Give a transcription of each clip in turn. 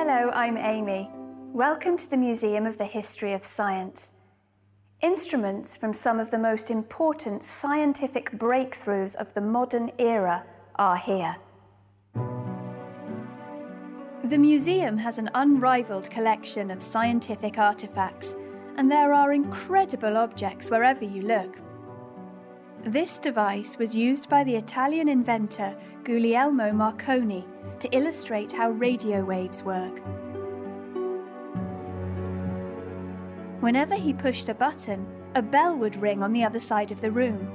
Hello, I'm Amy. Welcome to the Museum of the History of Science. Instruments from some of the most important scientific breakthroughs of the modern era are here. The museum has an unrivaled collection of scientific artifacts, and there are incredible objects wherever you look. This device was used by the Italian inventor Guglielmo Marconi to illustrate how radio waves work. Whenever he pushed a button, a bell would ring on the other side of the room.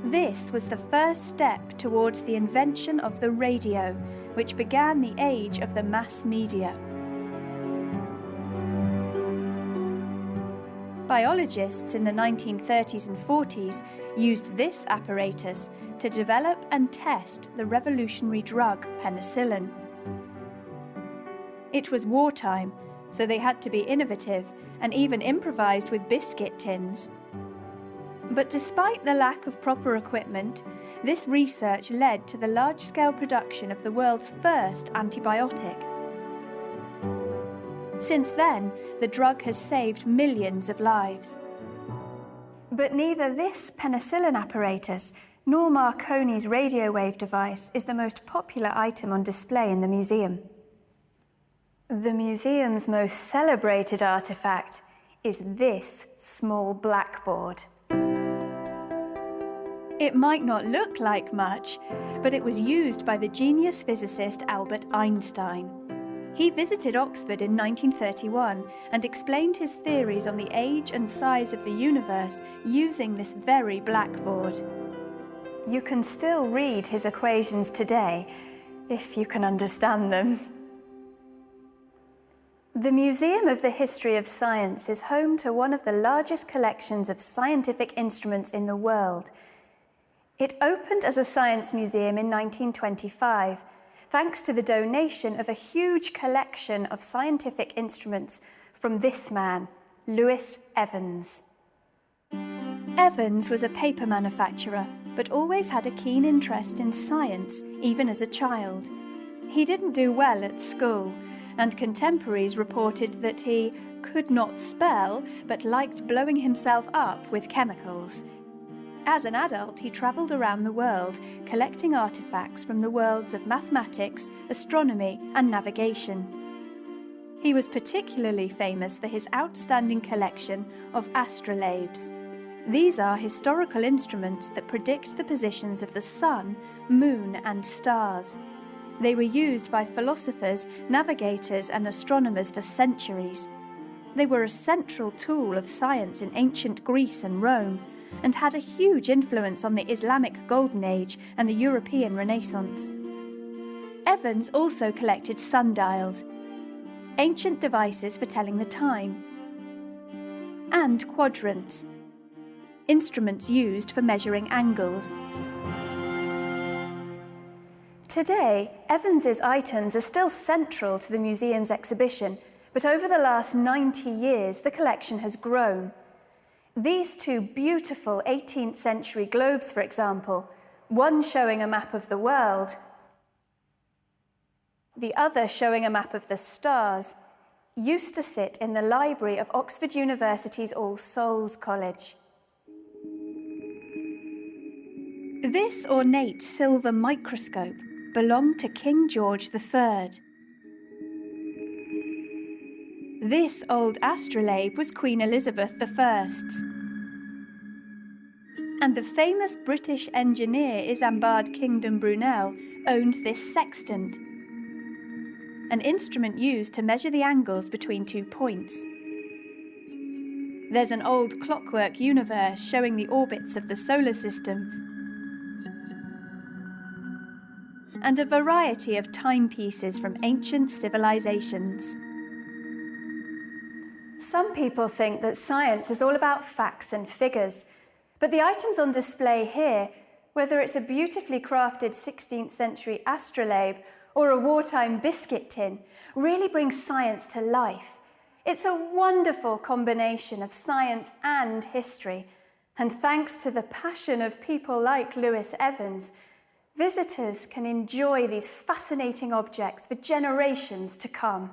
This was the first step towards the invention of the radio, which began the age of the mass media. Biologists in the 1930s and 40s used this apparatus to develop and test the revolutionary drug penicillin. It was wartime, so they had to be innovative and even improvised with biscuit tins. But despite the lack of proper equipment, this research led to the large-scale production of the world's first antibiotic. Since then, the drug has saved millions of lives. But neither this penicillin apparatus nor Marconi's radio wave device is the most popular item on display in the museum. The museum's most celebrated artifact is this small blackboard. It might not look like much, but it was used by the genius physicist Albert Einstein. He visited Oxford in 1931 and explained his theories on the age and size of the universe using this very blackboard. You can still read his equations today, if you can understand them. The Museum of the History of Science is home to one of the largest collections of scientific instruments in the world. It opened as a science museum in 1925, thanks to the donation of a huge collection of scientific instruments from this man, Louis Evans. Evans was a paper manufacturer, but always had a keen interest in science, even as a child. He didn't do well at school, and contemporaries reported that he could not spell, but liked blowing himself up with chemicals. As an adult, he travelled around the world, collecting artefacts from the worlds of mathematics, astronomy, and navigation. He was particularly famous for his outstanding collection of astrolabes. These are historical instruments that predict the positions of the sun, moon, and stars. They were used by philosophers, navigators, and astronomers for centuries. They were a central tool of science in ancient Greece and Rome, and had a huge influence on the Islamic Golden Age and the European Renaissance. Evans also collected sundials, ancient devices for telling the time, and quadrants, instruments used for measuring angles. Today, Evans's items are still central to the museum's exhibition, but over the last 90 years, the collection has grown. These two beautiful 18th century globes, for example, one showing a map of the world, the other showing a map of the stars, used to sit in the library of Oxford University's All Souls College. This ornate silver microscope belonged to King George III. This old astrolabe was Queen Elizabeth I's. And the famous British engineer Isambard Kingdom Brunel owned this sextant, an instrument used to measure the angles between 2 points. There's an old clockwork universe showing the orbits of the solar system, and a variety of timepieces from ancient civilizations. Some people think that science is all about facts and figures, but the items on display here, whether it's a beautifully crafted 16th century astrolabe or a wartime biscuit tin, really bring science to life. It's a wonderful combination of science and history, and thanks to the passion of people like Louis Evans, visitors can enjoy these fascinating objects for generations to come.